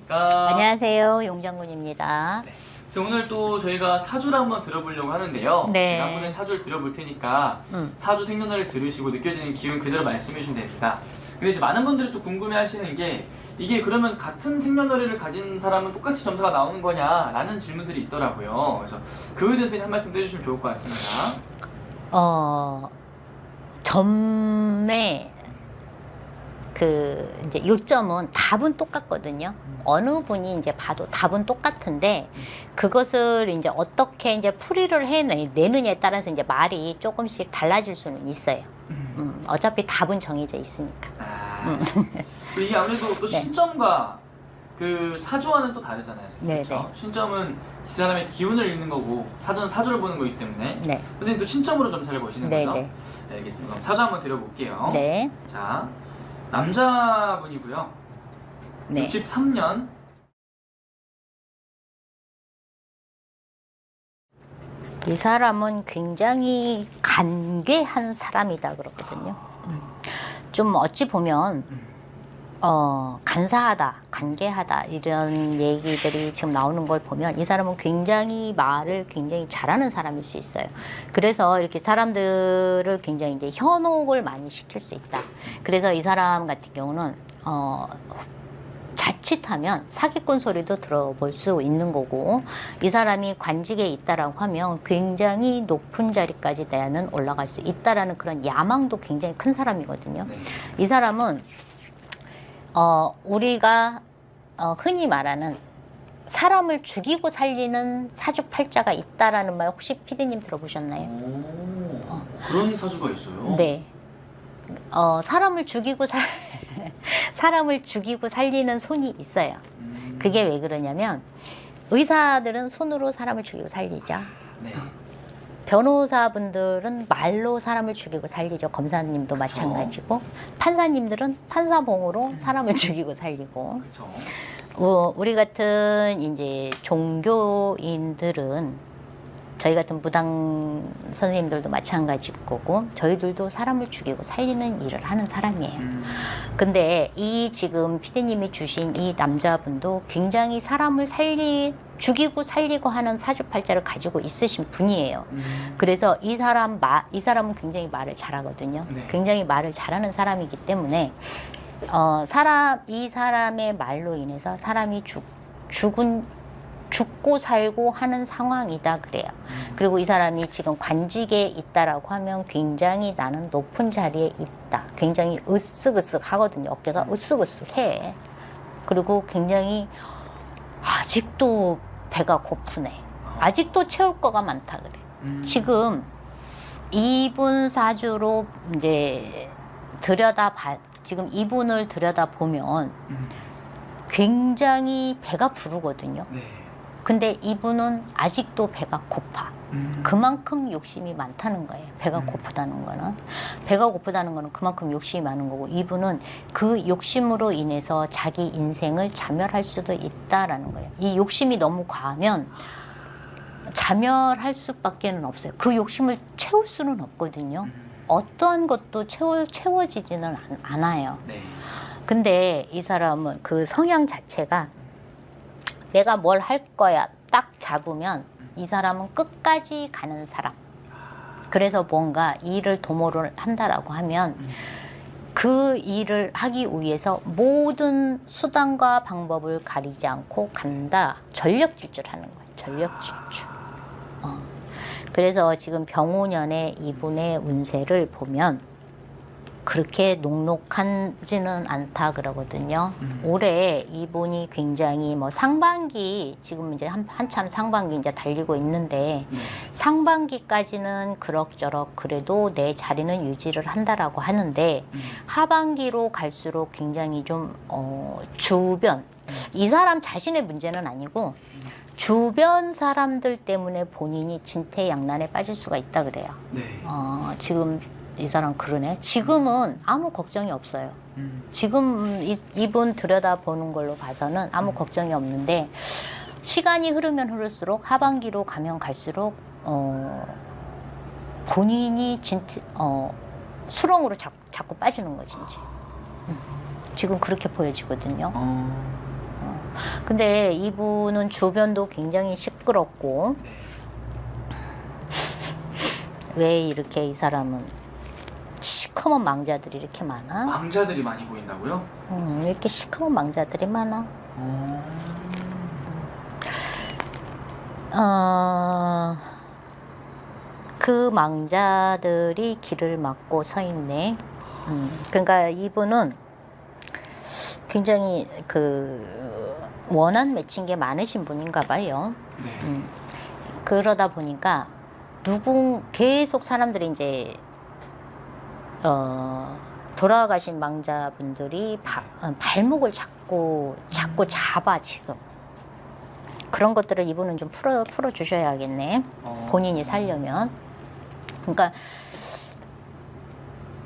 안녕하십니까. 안녕하세요. 용장군입니다. 네. 그래서 오늘 또 저희가 사주를 한번 들어보려고 하는데요. 네. 제가 한 분의 사주를 들어볼 테니까 사주 생년월일 들으시고 느껴지는 기운 그대로 말씀해 주시면 됩니다. 근데 이제 많은 분들이 또 궁금해 하시는 게 이게 그러면 같은 생년월일을 가진 사람은 똑같이 점수가 나오는 거냐 라는 질문들이 있더라고요. 그래서 그거에 대해서 한 말씀 해주시면 좋을 것 같습니다. 점의 이제 요점은 답은 똑같거든요. 어느 분이 이제 봐도 답은 똑같은데 그것을 이제 어떻게 이제 풀이를 해내느냐에 따라서 이제 말이 조금씩 달라질 수는 있어요. 어차피 답은 정해져 있으니까. 그리고 이게 아무래도 또 네. 신점과 그 사주와는 또 다르잖아요. 네, 그렇죠? 네. 신점은 이 사람의 기운을 읽는 거고 사주는 사주를 보는 거기 때문에 네. 선생님 또 신점으로 점수를 보시는 네, 거죠? 네. 네, 알겠습니다. 그럼 사주 한번 드려볼게요. 네. 자, 남자분이고요. 네. 63년 이 사람은 굉장히 간계한 사람이다 그러거든요. 좀 어찌 보면 간사하다, 간계하다 이런 얘기들이 지금 나오는 걸 보면 이 사람은 굉장히 말을 굉장히 잘하는 사람일 수 있어요. 그래서 이렇게 사람들을 굉장히 이제 현혹을 많이 시킬 수 있다. 그래서 이 사람 같은 경우는 자칫하면 사기꾼 소리도 들어볼 수 있는 거고, 이 사람이 관직에 있다라고 하면 굉장히 높은 자리까지 나는 올라갈 수 있다라는 그런 야망도 굉장히 큰 사람이거든요. 네. 이 사람은 우리가 흔히 말하는 사람을 죽이고 살리는 사주팔자가 있다라는 말 혹시 피디님 들어보셨나요? 그런 사주가 있어요? 네. 사람을 죽이고 살리는 손이 있어요. 그게 왜 그러냐면 의사들은 손으로 사람을 죽이고 살리죠. 네. 변호사분들은 말로 사람을 죽이고 살리죠. 검사님도 마찬가지고, 판사님들은 판사봉으로 사람을 죽이고 살리고, 그렇죠. 우리 같은 이제 종교인들은 저희 같은 무당 선생님들도 마찬가지일 거고, 저희들도 사람을 죽이고 살리는 일을 하는 사람이에요. 근데 이 지금 피디님이 주신 이 남자분도 굉장히 사람을 죽이고 살리고 하는 사주팔자를 가지고 있으신 분이에요. 그래서 이 사람은 굉장히 말을 잘하거든요. 네. 굉장히 말을 잘하는 사람이기 때문에 이 사람의 말로 인해서 사람이 죽고 살고 하는 상황이다 그래요. 그리고 이 사람이 지금 관직에 있다라고 하면 굉장히 나는 높은 자리에 있다. 굉장히 으쓱으쓱 하거든요. 어깨가 으쓱으쓱해. 그리고 굉장히 아직도 배가 고프네. 아직도 채울 거가 많다 그래. 지금 이분 사주로 이제 지금 이분을 들여다보면 굉장히 배가 부르거든요. 네. 근데 이분은 아직도 배가 고파. 그만큼 욕심이 많다는 거예요. 배가 고프다는 거는. 배가 고프다는 거는 그만큼 욕심이 많은 거고, 이분은 그 욕심으로 인해서 자기 인생을 자멸할 수도 있다라는 거예요. 이 욕심이 너무 과하면 자멸할 수밖에는 없어요. 그 욕심을 채울 수는 없거든요. 어떠한 것도 채워지지는 않아요. 네. 근데 이 사람은 그 성향 자체가 내가 뭘 할 거야 딱 잡으면 이 사람은 끝까지 가는 사람. 그래서 뭔가 일을 도모를 한다라고 하면 그 일을 하기 위해서 모든 수단과 방법을 가리지 않고 간다. 전력 질주하는 거예요. 전력 질주. 그래서 지금 병오년에 이분의 운세를 보면 그렇게 녹록하지는 않다 그러거든요. 올해 이분이 굉장히 상반기, 지금 이제 한참 상반기 이제 달리고 있는데, 상반기까지는 그럭저럭 그래도 내 자리는 유지를 한다라고 하는데, 하반기로 갈수록 굉장히 좀 주변, 이 사람 자신의 문제는 아니고 주변 사람들 때문에 본인이 진퇴양난에 빠질 수가 있다 그래요. 네. 지금 이 사람 그러네. 지금은 아무 걱정이 없어요. 지금 이분 들여다보는 걸로 봐서는 아무 걱정이 없는데, 시간이 흐르면 흐를수록 하반기로 가면 갈수록 본인이 수렁으로 자꾸 빠지는 거지 이제. 지금 그렇게 보여지거든요. 근데 이분은 주변도 굉장히 시끄럽고 네. 왜 이렇게 이 사람은 시커먼 망자들이 이렇게 많아? 망자들이 많이 보인다고요? 왜 이렇게 시커먼 망자들이 많아? 그 망자들이 길을 막고 서 있네. 그러니까 이분은 굉장히 그 원한 맺힌 게 많으신 분인가 봐요. 네. 그러다 보니까 계속 사람들이 이제 돌아가신 망자분들이 발목을 자꾸 잡아 지금. 그런 것들을 이분은 좀 풀어 주셔야겠네. 본인이 살려면. 그러니까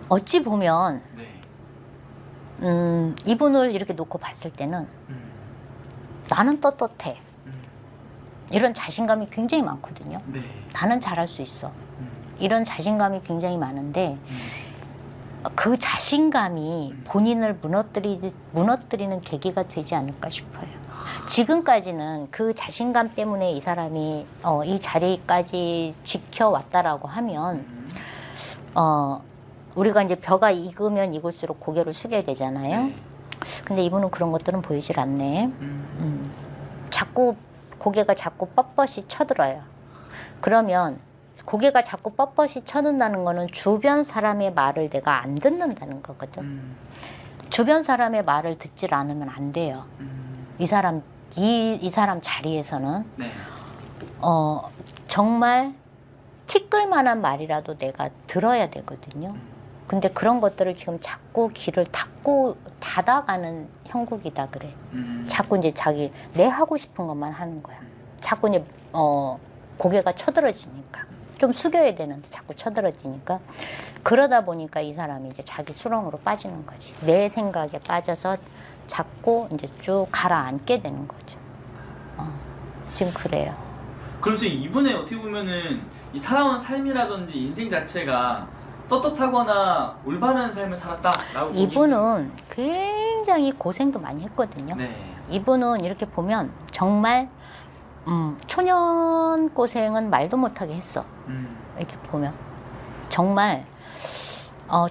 어찌 보면 네. 이분을 이렇게 놓고 봤을 때는 나는 떳떳해. 이런 자신감이 굉장히 많거든요. 네. 나는 잘할 수 있어. 이런 자신감이 굉장히 많은데 그 자신감이 본인을 무너뜨리는 계기가 되지 않을까 싶어요. 지금까지는 그 자신감 때문에 이 사람이 이 자리까지 지켜왔다라고 하면 우리가 이제 벼가 익으면 익을수록 고개를 숙여야 되잖아요. 네. 근데 이분은 그런 것들은 보이질 않네. 자꾸 고개가 자꾸 뻣뻣이 쳐들어요. 그러면 고개가 자꾸 뻣뻣이 쳐든다는 거는 주변 사람의 말을 내가 안 듣는다는 거거든. 주변 사람의 말을 듣질 않으면 안 돼요. 이 사람 자리에서는 네. 정말 티끌만한 말이라도 내가 들어야 되거든요. 근데 그런 것들을 지금 자꾸 귀를 닫아가는 형국이다 그래. 자꾸 이제 내 하고 싶은 것만 하는 거야. 자꾸 이제 고개가 쳐들어지니까 좀 숙여야 되는데 자꾸 쳐들어지니까 그러다 보니까 이 사람이 이제 자기 수렁으로 빠지는 거지. 내 생각에 빠져서 자꾸 이제 쭉 가라앉게 되는 거죠. 지금 그래요. 그래서 이분의 어떻게 보면은 이 살아온 삶이라든지 인생 자체가 떳떳하거나 올바른 삶을 살았다라고 이분은 굉장히 고생도 많이 했거든요. 네. 이분은 이렇게 보면 정말 초년 고생은 말도 못하게 했어. 이렇게 보면 정말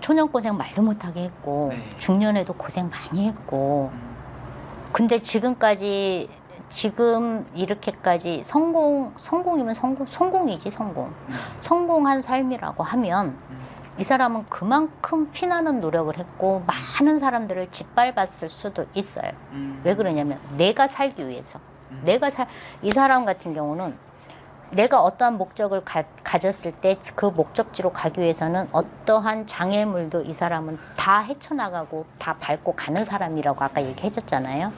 초년 고생 말도 못하게 했고 네. 중년에도 고생 많이 했고 근데 지금 이렇게까지 성공이면 성공이지 성공한 삶이라고 하면 이 사람은 그만큼 피나는 노력을 했고 많은 사람들을 짓밟았을 수도 있어요. 왜 그러냐면 내가 살기 위해서 이 사람 같은 경우는 내가 어떠한 목적을 가졌을 때 그 목적지로 가기 위해서는 어떠한 장애물도 이 사람은 다 헤쳐나가고 다 밟고 가는 사람이라고 아까 얘기해줬잖아요.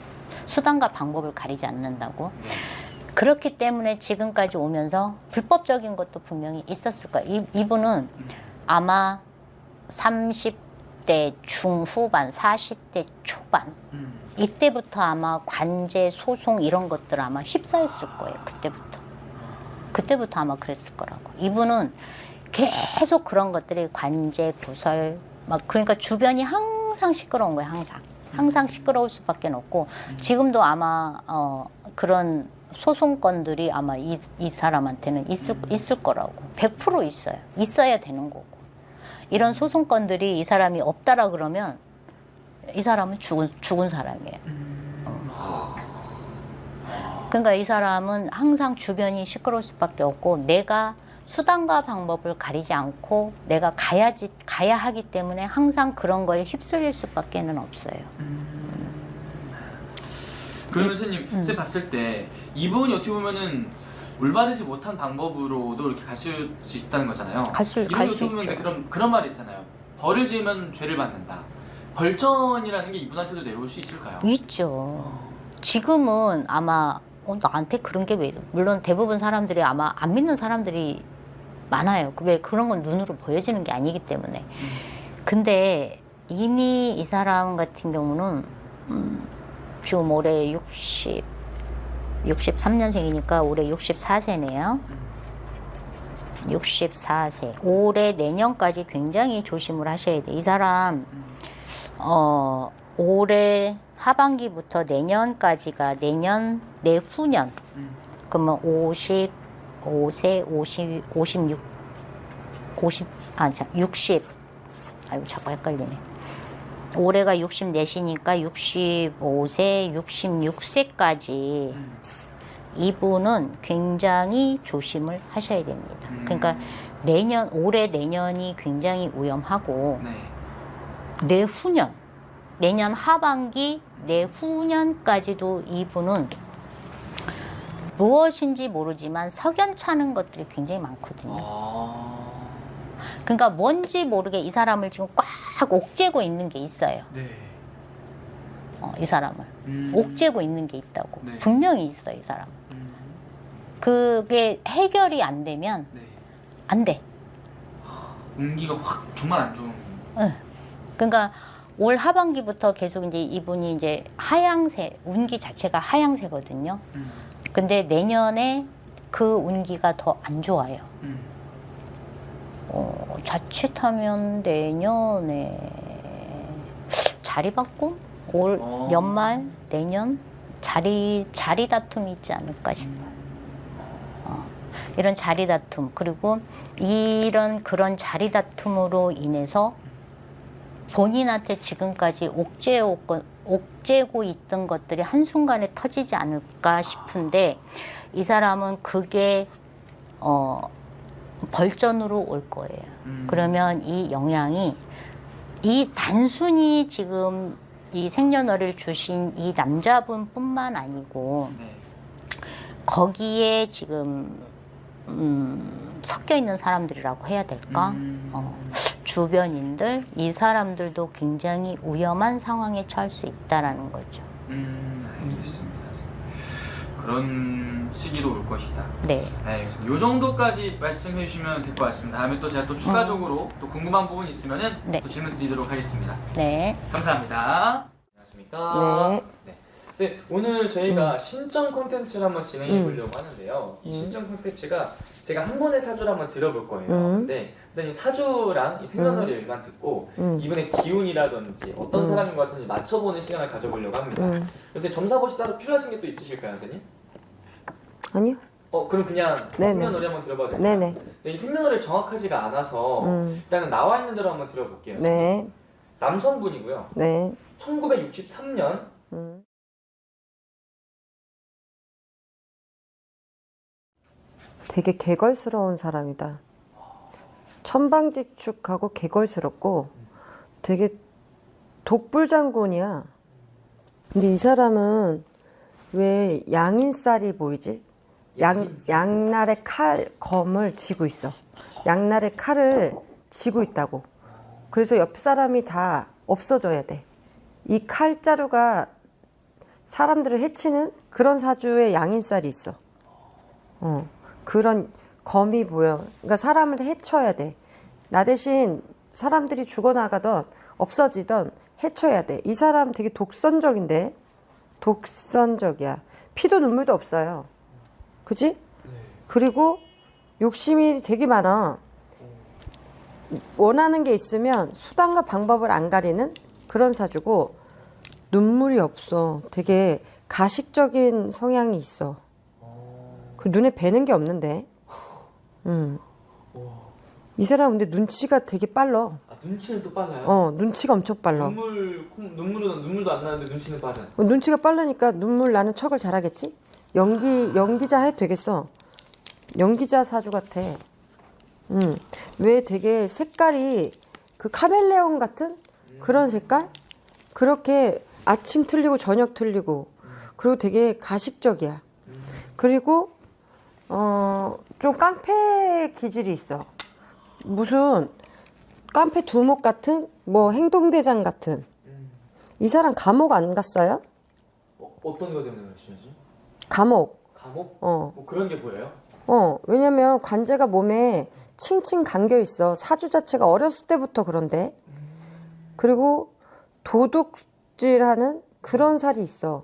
수단과 방법을 가리지 않는다고. 그렇기 때문에 지금까지 오면서 불법적인 것도 분명히 있었을 거예요. 이분은 아마 30대 중후반, 40대 초반 이때부터 아마 관제, 소송 이런 것들 아마 휩싸였을 거예요. 그때부터 아마 그랬을 거라고. 이분은 계속 그런 것들이 관제, 구설 막 그러니까 주변이 항상 시끄러운 거예요. 항상 시끄러울 수밖에 없고 지금도 아마 그런 소송건들이 아마 이 사람한테는 있을 거라고. 100% 있어요. 있어야 되는 거고. 이런 소송건들이 이 사람이 없다라 그러면 이 사람은 죽은 사람이에요. 그러니까 이 사람은 항상 주변이 시끄러울 수밖에 없고 내가 수단과 방법을 가리지 않고 내가 가야 하기 때문에 항상 그런 거에 휩쓸릴 수밖에는 없어요. 그러면 선생님, 선생님 봤을 때 이분이 어떻게 보면은 올바르지 못한 방법으로도 이렇게 가실 수 있다는 거잖아요. 갈 수 어떻게 보면 있죠. 그런 말이 있잖아요. 벌을 지으면 죄를 받는다. 벌전이라는 게 이분한테도 내려올 수 있을까요? 있죠. 지금은 아마 나한테 그런 게 왜 물론 대부분 사람들이 아마 안 믿는 사람들이 많아요. 왜 그런 건 눈으로 보여지는 게 아니기 때문에. 근데 이미 이 사람 같은 경우는 지금 올해 63년생이니까 올해 64세네요. 64세. 올해 내년까지 굉장히 조심을 하셔야 돼. 이 사람 올해 하반기부터 내년까지가 내후년 그러면 55세, 60, 아이고 자꾸 헷갈리네. 올해가 64시니까 65세, 66세까지 이분은 굉장히 조심을 하셔야 됩니다. 그러니까 올해 내년이 굉장히 위험하고 네. 내년 하반기, 내후년까지도 이분은 무엇인지 모르지만 석연찮은 것들이 굉장히 많거든요. 그러니까 뭔지 모르게 이 사람을 지금 꽉 옥죄고 있는 게 있어요. 네. 이 사람을 옥죄고 있는 게 있다고. 네. 분명히 있어요, 이 사람. 그게 해결이 안 되면 네. 안 돼. 운기가 확 정말 안 좋은. 응. 그러니까 올 하반기부터 계속 이제 이분이 이제 하향세, 운기 자체가 하향세거든요. 근데 내년에 그 운기가 더 안 좋아요. 자칫하면 내년에 자리 바꿈? 올 연말 내년 자리 다툼이 있지 않을까 싶어요. 이런 자리 다툼, 그리고 그런 자리 다툼으로 인해서 본인한테 지금까지 옥죄고 있던 것들이 한순간에 터지지 않을까 싶은데, 이 사람은 그게 벌전으로 올 거예요. 그러면 이 영향이 단순히 지금 이 생년월일 주신 이 남자분뿐만 아니고 네. 거기에 지금 섞여 있는 사람들이라고 해야 될까? 주변인들, 이 사람들도 굉장히 위험한 상황에 처할 수 있다라는 거죠. 알겠습니다. 그런 시기로 올 것이다. 네. 요 정도까지 말씀해 주시면 될 것 같습니다. 다음에 또 제가 또 추가적으로 또 궁금한 부분 있으면은 네. 또 질문 드리도록 하겠습니다. 네. 감사합니다. 안녕하십니까? 네. 네, 오늘 저희가 신청 콘텐츠를 한번 진행해 보려고 하는데요. 이 신청 콘텐츠가 제가 한 번의 사주를 한번 들어볼 거예요. 근데 이 사주랑 이 생년월일만 듣고 이분의 기운이라든지 어떤 사람인 것 같은지 맞춰보는 시간을 가져보려고 합니다. 그래서 점사 보시 따로 필요하신 게 또 있으실까요, 선생님? 아니요. 그럼 그냥 네네. 생년월일 한번 들어봐도 될까요? 네네. 네, 이 생년월일 정확하지가 않아서 일단은 나와 있는 대로 한번 들어볼게요. 네. 남성분이고요. 네. 1963년 되게 개걸스러운 사람이다. 천방지축하고 개걸스럽고 되게 독불장군이야. 근데 이 사람은 왜 양인살이 보이지? 양날의 검을 쥐고 있어. 양날의 칼을 쥐고 있다고. 그래서 옆 사람이 다 없어져야 돼. 이 칼자루가 사람들을 해치는 그런 사주에 양인살이 있어. 그런 검이 보여. 그러니까 사람을 해쳐야 돼. 나 대신 사람들이 죽어나가던 없어지던 해쳐야 돼. 이 사람 되게 독선적인데? 독선적이야. 피도 눈물도 없어요. 그지? 그리고 욕심이 되게 많아. 원하는 게 있으면 수단과 방법을 안 가리는 그런 사주고, 눈물이 없어. 되게 가식적인 성향이 있어. 그 눈에 뵈는 게 없는데. 이 사람 근데 눈치가 되게 빨라. 눈치는 또 빨라요? 눈치가 엄청 빨라. 눈물도 안 나는데 눈치는 빠른. 눈치가 빠르니까 눈물 나는 척을 잘하겠지? 연기자 해도 되겠어. 연기자 사주 같아. 왜 되게 색깔이 그 카멜레온 같은 그런 색깔? 그렇게 아침 틀리고 저녁 틀리고, 그리고 되게 가식적이야. 그리고 좀 깡패 기질이 있어. 무슨 깡패 두목 같은, 뭐 행동대장 같은. 이 사람 감옥 안 갔어요? 어떤 거 때문에 그러시는지? 감옥. 감옥? 뭐 그런 게 보여요? 왜냐면 관제가 몸에 칭칭 감겨 있어. 사주 자체가 어렸을 때부터 그런데. 그리고 도둑질하는 그런 살이 있어.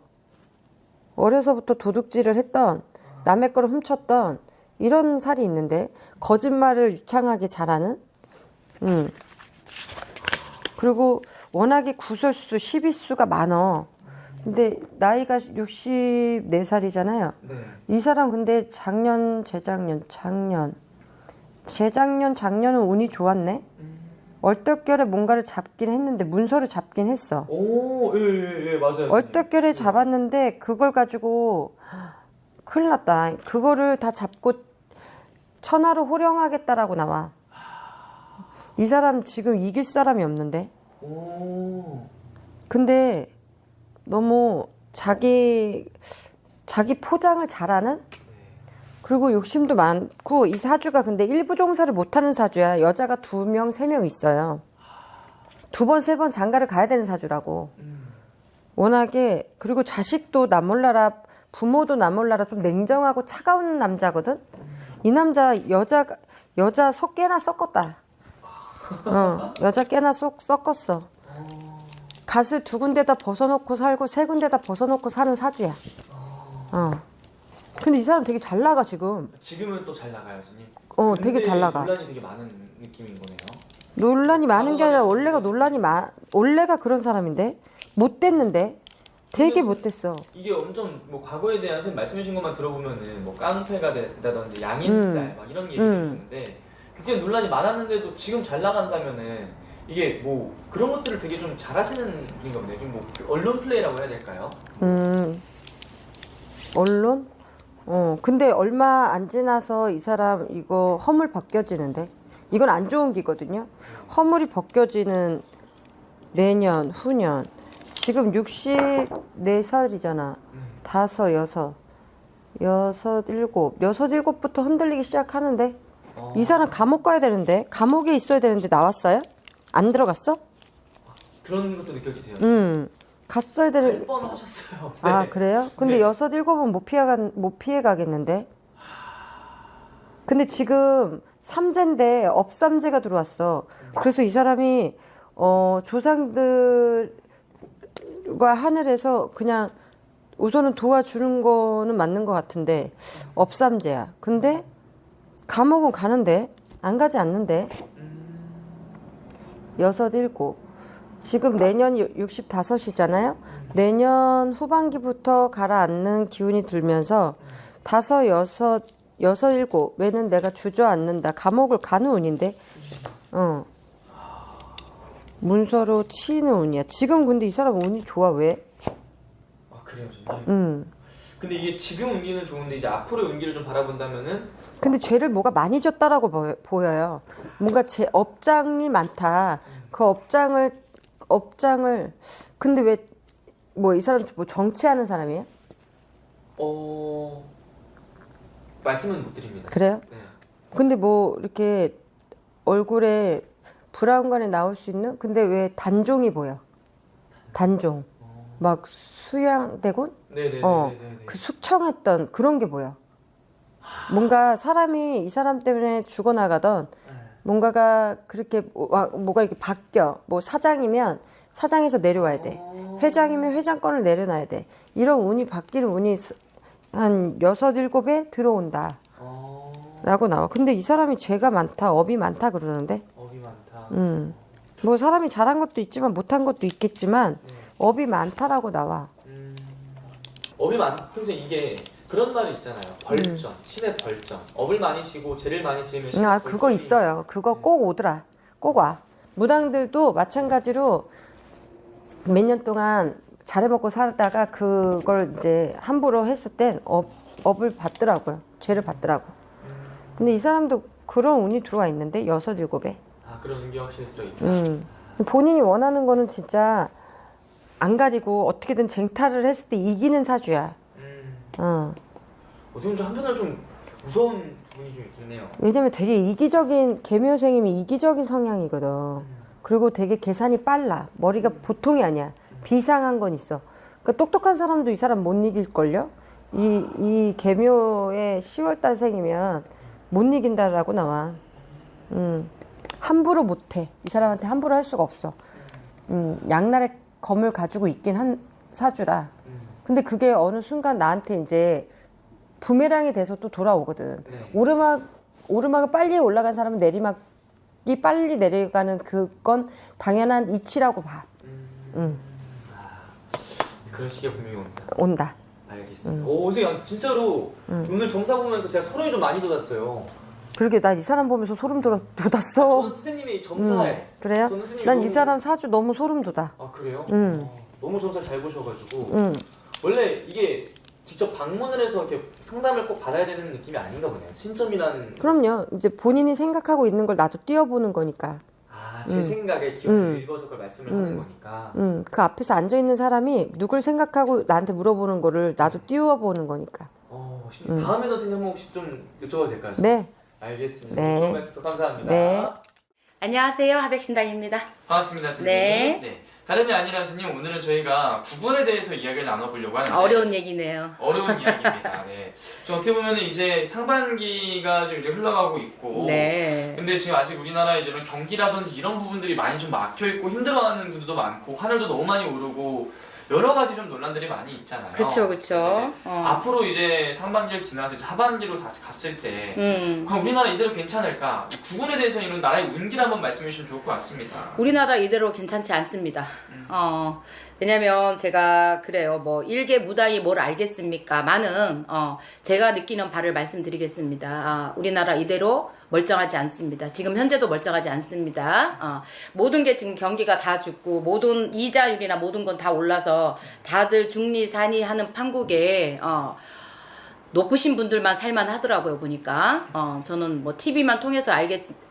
어려서부터 도둑질을 했던, 남의 거를 훔쳤던 이런 살이 있는데, 거짓말을 유창하게 잘하는. 그리고 워낙에 구설수, 시비수가 많어. 근데 나이가 64살이잖아요. 네. 이 사람 근데 재작년은 운이 좋았네. 얼떨결에 뭔가를 잡긴 했는데 문서를 잡긴 했어. 오, 예, 맞아요. 얼떨결에 잡았는데 그걸 가지고 큰일 났다. 그거를 다 잡고 천하로 호령하겠다라고 나와. 이 사람 지금 이길 사람이 없는데. 오. 근데 너무 자기 포장을 잘하는? 그리고 욕심도 많고 이 사주가 근데 일부 종사를 못하는 사주야. 여자가 2명, 3명 있어요. 2번, 3번 장가를 가야 되는 사주라고. 워낙에 그리고 자식도 나 몰라라 부모도 나 몰라라 좀 냉정하고 차가운 남자거든. 이 남자 여자 속 깨나 썩었다. 여자 깨나 속 썩었어. 갓을 2군데다 벗어놓고 살고 3군데다 벗어놓고 사는 사주야. 근데 이 사람 되게 잘 나가 지금. 지금은 또 잘 나가요, 선생님. 되게 잘 나가. 논란이 되게 많은 느낌인 거네요. 논란이 많은 게 아니라 원래가 그런 사람인데 못 됐는데 되게 못 됐어. 이게 엄청 뭐 과거에 대한 선생님 말씀하신 것만 들어보면은 뭐 깡패가 된다든지 양인살 막 이런 얘기 해주셨는데 굉장히 논란이 많았는데도 지금 잘 나간다면은 이게 뭐 그런 것들을 되게 좀 잘하시는 분인 겁니다. 좀 뭐 언론 플레이라고 해야 될까요? 언론? 근데 얼마 안 지나서 이 사람 이거 허물 벗겨지는데 이건 안 좋은 기거든요. 허물이 벗겨지는 내년, 후년. 지금 64살이잖아. 6, 7부터 흔들리기 시작하는데 이 사람 감옥 가야 되는데 감옥에 있어야 되는데 나왔어요? 안 들어갔어? 그런 것도 느껴지세요? 갔어야 되는. 8번 하셨어요. 네. 아 그래요? 근데 네. 6, 7은 못 피해 가겠는데. 근데 지금 삼재인데 업삼재가 들어왔어. 그래서 이 사람이 조상들과 하늘에서 그냥 우선은 도와주는 거는 맞는 것 같은데 업삼재야. 근데 감옥은 가는데 안 가지 않는데. 6, 7. 지금 내년 65이잖아요. 내년 후반기부터 가라앉는 기운이 들면서 5, 6, 7 내가 주저앉는다. 감옥을 가는 운인데. 문서로 치이는 운이야. 지금 근데 이 사람 운이 좋아. 왜? 아 그래요, 선생님? 근데 이게 지금 운기는 좋은데 이제 앞으로의 운기를 좀 바라본다면은 근데 죄를 뭐가 많이 졌다라고 보여요. 뭔가 제 업장이 많다. 그 업장을 근데 왜 뭐 이 사람 뭐 정치하는 사람이에요? 말씀은 못 드립니다. 그래요? 네. 근데 뭐 이렇게 얼굴에 브라운관에 나올 수 있는 근데 왜 단종이 보여? 단종. 막 수양대군? 네네네. 그 숙청했던 그런 게 보여. 뭔가 사람이 이 사람 때문에 죽어나가던 뭔가가 그렇게 뭐가 이렇게 바뀌어. 뭐 사장이면 사장에서 내려와야 돼. 회장이면 회장권을 내려놔야 돼. 이런 운이 바뀌는 운이 한 6, 7에 들어온다. 라고 나와. 근데 이 사람이 죄가 많다, 업이 많다 그러는데. 업이 많다. 뭐 사람이 잘한 것도 있지만 못한 것도 있겠지만 업이 많다라고 나와. 업이 평생 이게 그런 말이 있잖아요. 벌전, 신의 벌전. 업을 많이 지고 죄를 많이 지으면 신의 아, 그거 벌전이 있어요. 그거 꼭 오더라. 꼭 와. 무당들도 마찬가지로 몇 년 동안 잘해먹고 살다가 그걸 이제 함부로 했을 땐 업을 받더라고요. 죄를 받더라고. 근데 이 사람도 그런 운이 들어와 있는데 6, 7에. 아 그런 운기 확실히 들어있다. 본인이 원하는 거는 진짜 안 가리고 어떻게든 쟁탈을 했을 때 이기는 사주야. 어떻게 보면 한편으로 좀 무서운 분이 좀 있겠네요. 왜냐면 되게 이기적인 개묘생님이 이기적인 성향이거든. 그리고 되게 계산이 빨라. 머리가 보통이 아니야. 비상한 건 있어. 그러니까 똑똑한 사람도 이 사람 못 이길걸요? 이 개묘의 10월달생이면 못 이긴다라고 나와. 함부로 못해. 이 사람한테 함부로 할 수가 없어. 양날의 검을 가지고 있긴 한 사주라. 근데 그게 어느 순간 나한테 이제 부메랑이 돼서 또 돌아오거든. 네. 오르막을 빨리 올라간 사람은 내리막이 빨리 내려가는 그건 당연한 이치라고 봐. 그런 시기가 분명히 온다. 온다. 알겠습니다. 오, 선생님 진짜로 오늘 점사 보면서 제가 소름이 좀 많이 돋았어요. 그러게 나 이 사람 보면서 소름 돋았어. 저는 선생님이 점사에 그래요? 저는 선생님이 난 이 너무- 사람 사주 너무 소름 돋아. 아 그래요? 음. 너무 점사를 잘 보셔가지고 원래 이게 직접 방문을 해서 이렇게 상담을 꼭 받아야 되는 느낌이 아닌가 보네요. 신점이란 그럼요. 이제 본인이 생각하고 있는 걸 나도 띄워보는 거니까. 제 생각에 기운을 읽어서 그걸 말씀을 하는 거니까. 그 앞에서 앉아 있는 사람이 누굴 생각하고 나한테 물어보는 거를 나도 띄워보는 거니까. 다음에 선생님 한번 혹시 좀 여쭤봐도 될까요? 네. 알겠습니다. 네. 좋은 말씀 감사합니다. 네. 안녕하세요. 하백신당입니다. 반갑습니다, 선생님. 네. 다름이 아니라 선생님 오늘은 저희가 구분에 대해서 이야기를 나눠보려고 하는데 어려운 얘기네요. 어려운 이야기입니다. 네. 좀 어떻게 보면 이제 상반기가 좀 이제 흘러가고 있고, 네. 근데 지금 아직 우리나라 이제는 경기라든지 이런 부분들이 많이 좀 막혀 있고 힘들어하는 분들도 많고 하늘도 너무 많이 오르고 여러 가지 좀 논란들이 많이 있잖아요. 그쵸. 그래서 이제 앞으로 이제 상반기를 지나서 이제 하반기로 다시 갔을 때, 그럼 우리나라 이대로 괜찮을까? 이 부분에 대해서 이런 나라의 운기를 한번 말씀해 주시면 좋을 것 같습니다. 우리나라 이대로 괜찮지 않습니다. 왜냐면 제가 그래요. 뭐 일개 무당이 뭘 알겠습니까? 많은 제가 느끼는 바를 말씀드리겠습니다. 우리나라 이대로 멀쩡하지 않습니다. 지금 현재도 멀쩡하지 않습니다. 모든 게 지금 경기가 다 죽고 모든 이자율이나 모든 건 다 올라서 다들 중리산이 하는 판국에 높으신 분들만 살만하더라고요 보니까. 저는 뭐 TV만 통해서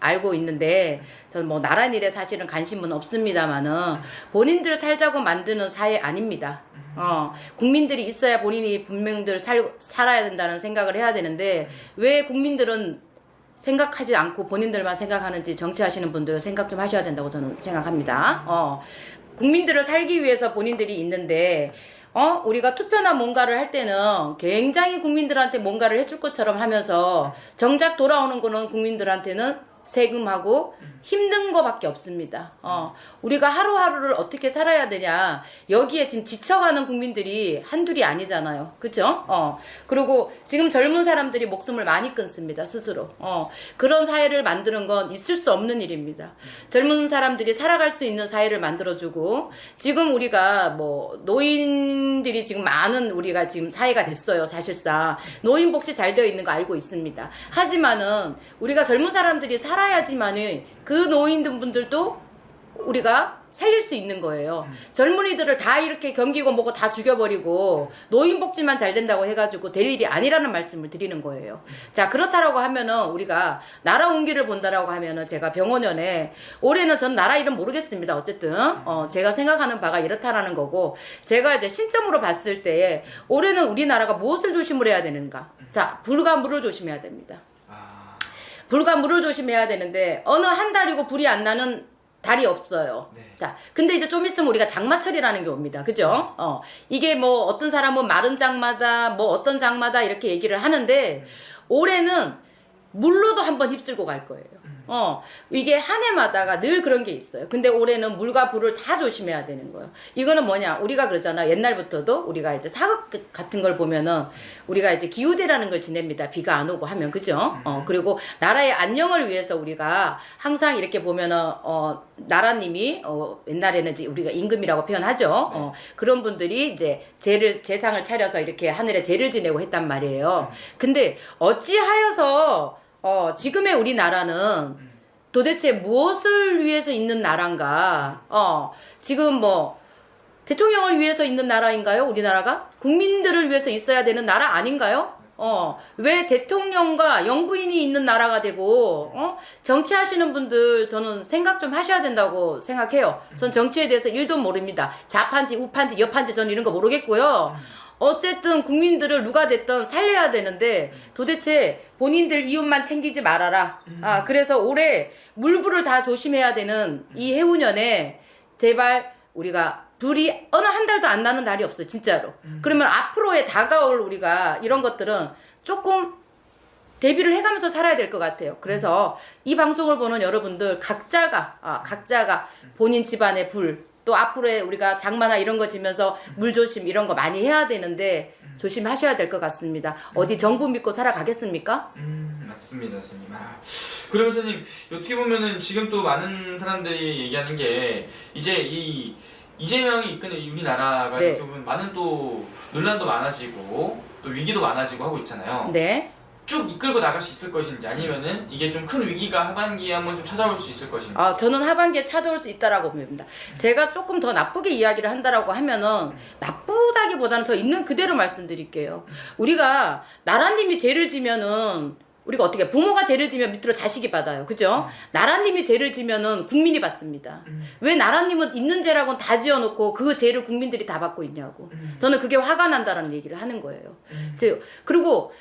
알고 있는데 저는 뭐 나란 일에 사실은 관심은 없습니다만은 본인들 살자고 만드는 사회 아닙니다. 국민들이 있어야 본인이 분명들 살아야 된다는 생각을 해야 되는데 왜 국민들은 생각하지 않고 본인들만 생각하는지 정치하시는 분들은 생각 좀 하셔야 된다고 저는 생각합니다. 국민들을 살기 위해서 본인들이 있는데 우리가 투표나 뭔가를 할 때는 굉장히 국민들한테 뭔가를 해줄 것처럼 하면서 정작 돌아오는 거는 국민들한테는 세금하고 힘든 거밖에 없습니다. 우리가 하루하루를 어떻게 살아야 되냐 여기에 지금 지쳐가는 국민들이 한둘이 아니잖아요. 그죠? 그리고 지금 젊은 사람들이 목숨을 많이 끊습니다. 스스로. 그런 사회를 만드는 건 있을 수 없는 일입니다. 젊은 사람들이 살아갈 수 있는 사회를 만들어주고 지금 우리가 뭐 노인들이 지금 많은 우리가 지금 사회가 됐어요. 사실상 노인복지 잘 되어 있는 거 알고 있습니다. 하지만은 우리가 젊은 사람들이 살아야지만은 그 노인분들도 우리가 살릴 수 있는 거예요. 젊은이들을 다 이렇게 경기고 뭐고 다 죽여버리고 노인복지만 잘 된다고 해가지고 될 일이 아니라는 말씀을 드리는 거예요. 자, 그렇다라고 하면은 우리가 나라 운기를 본다라고 하면은 제가 병원연에 올해는 전 나라 이름 모르겠습니다. 어쨌든 제가 생각하는 바가 이렇다라는 거고 제가 이제 신점으로 봤을 때 올해는 우리나라가 무엇을 조심을 해야 되는가? 자, 불과 물을 조심해야 됩니다. 불과 물을 조심해야 되는데 어느 한 달이고 불이 안 나는 달이 없어요. 네. 자, 근데 이제 좀 있으면 우리가 장마철이라는 게 옵니다. 그죠? 이게 뭐 어떤 사람은 마른 장마다 뭐 어떤 장마다 이렇게 얘기를 하는데 올해는 물로도 한번 휩쓸고 갈 거예요. 이게 한 해마다가 늘 그런 게 있어요. 근데 올해는 물과 불을 다 조심해야 되는 거예요. 이거는 뭐냐? 우리가 그러잖아. 옛날부터도 우리가 이제 사극 같은 걸 보면은 우리가 이제 기우제라는 걸 지냅니다. 비가 안 오고 하면. 그죠? 그리고 나라의 안녕을 위해서 우리가 항상 이렇게 보면은, 나라님이, 옛날에는 이제 우리가 임금이라고 표현하죠. 그런 분들이 이제 제상을 차려서 이렇게 하늘에 제를 지내고 했단 말이에요. 근데 어찌하여서 지금의 우리나라는 도대체 무엇을 위해서 있는 나라인가? 지금 뭐 대통령을 위해서 있는 나라인가요? 우리나라가? 국민들을 위해서 있어야 되는 나라 아닌가요? 왜 대통령과 영부인이 있는 나라가 되고, 정치하시는 분들 저는 생각 좀 하셔야 된다고 생각해요. 전 정치에 대해서 1도 모릅니다. 좌판지, 우판지, 옆판지 저는 이런 거 모르겠고요. 어쨌든 국민들을 누가 됐든 살려야 되는데 도대체 본인들 이웃만 챙기지 말아라. 그래서 올해 물불을 다 조심해야 되는 이 해운년에 제발 우리가 불이 어느 한 달도 안 나는 날이 없어요. 진짜로. 그러면 앞으로의 다가올 우리가 이런 것들은 조금 대비를 해가면서 살아야 될 것 같아요. 그래서 이 방송을 보는 여러분들 각자가 본인 집안의 불 또 앞으로의 우리가 장마나 이런 거 지면서 물조심 이런 거 많이 해야 되는데 조심하셔야 될 것 같습니다. 어디 정부 믿고 살아가겠습니까? 맞습니다, 선생님. 그러면 선생님 어떻게 보면은 지금 또 많은 사람들이 얘기하는 게 이제 이 이재명이 이끄는 우리나라가 네. 어떻게 보면 많은 또 논란도 많아지고 또 위기도 많아지고 하고 있잖아요. 네. 쭉 이끌고 나갈 수 있을 것인지 아니면은 이게 좀 큰 위기가 하반기에 한번 좀 찾아올 수 있을 것인지. 저는 하반기에 찾아올 수 있다라고 봅니다. 제가 조금 더 나쁘게 이야기를 한다라고 하면은 나쁘다기보다는 저 있는 그대로 말씀드릴게요. 우리가 나라님이 죄를 지면은 우리가 어떻게 부모가 죄를 지면 밑으로 자식이 받아요. 그죠? 나라님이 죄를 지면은 국민이 받습니다. 왜 나라님은 있는 죄라고는 다 지어놓고 그 죄를 국민들이 다 받고 있냐고. 저는 그게 화가 난다라는 얘기를 하는 거예요. 그리고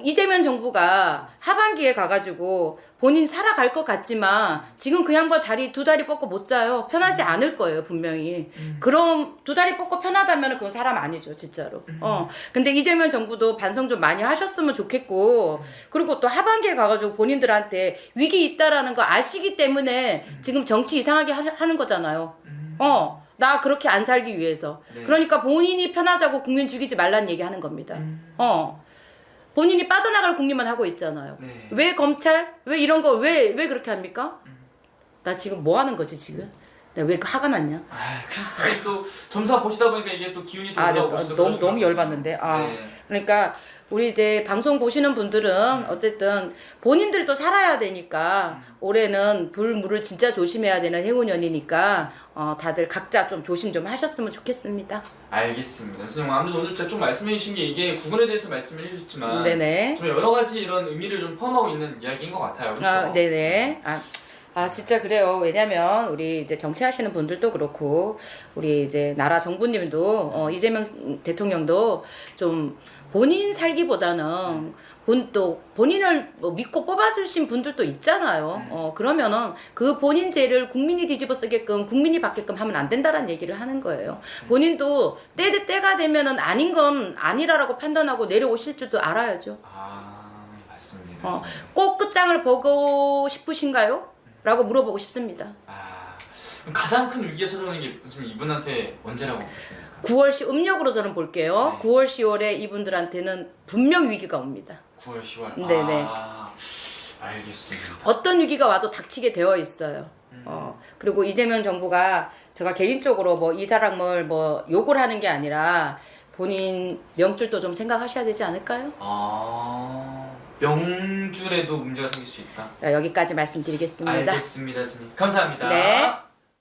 이재명 정부가 하반기에 가가지고 본인 살아갈 것 같지만 지금 그 양반 두 다리 뻗고 못 자요. 편하지 않을 거예요, 분명히. 그럼 두 다리 뻗고 편하다면 그건 사람 아니죠, 진짜로. 근데 이재명 정부도 반성 좀 많이 하셨으면 좋겠고, 그리고 또 하반기에 가가지고 본인들한테 위기 있다라는 거 아시기 때문에 지금 정치 이상하게 하는 거잖아요. 나 그렇게 안 살기 위해서. 네. 그러니까 본인이 편하자고 국민 죽이지 말라는 얘기 하는 겁니다. 본인이 빠져나갈 국리만 하고 있잖아요. 네. 왜 검찰? 왜 이런 거 왜 그렇게 합니까? 나 지금 뭐 하는 거지 지금? 내가 왜 이렇게 화가 났냐? 이게 또 점사 보시다 보니까 이게 또 기운이 또 올라오시죠. 너무 열받는데. 네. 그러니까 우리 이제 방송 보시는 분들은 어쨌든 본인들도 살아야 되니까 올해는 불물을 진짜 조심해야 되는 해운년이니까 다들 각자 좀 조심 좀 하셨으면 좋겠습니다. 알겠습니다. 선생님 아무래도 오늘 쭉 말씀해 주신 게 이게 구분에 대해서 말씀을 해주셨지만 네네. 좀 여러 가지 이런 의미를 좀 포함하고 있는 이야기인 것 같아요. 그렇죠? 네네. 진짜 그래요. 왜냐면 우리 이제 정치하시는 분들도 그렇고 우리 이제 나라 정부님도 이재명 대통령도 좀 본인 살기보다는 본인을 믿고 뽑아주신 분들도 있잖아요. 그러면은 그 본인 죄를 국민이 뒤집어 쓰게끔 국민이 받게끔 하면 안 된다라는 얘기를 하는 거예요. 본인도 때가 되면은 아닌 건 아니라라고 판단하고 내려오실 줄도 알아야죠. 맞습니다. 꼭 끝장을 보고 싶으신가요? 라고 물어보고 싶습니다. 그럼 가장 큰 위기가 찾아오는 게 선생님 이분한테 언제라고 보십니까? 9월 음력으로 저는 볼게요. 네. 9월 10월에 이분들한테는 분명 위기가 옵니다. 9월 10월. 네네. 알겠습니다. 어떤 위기가 와도 닥치게 되어 있어요. 그리고 이재명 정부가 제가 개인적으로 뭐 이 사람을 뭐 욕을 하는 게 아니라 본인 명줄도 좀 생각하셔야 되지 않을까요? 명줄에도 문제가 생길 수 있다. 여기까지 말씀드리겠습니다. 알겠습니다, 선생님. 감사합니다. 네.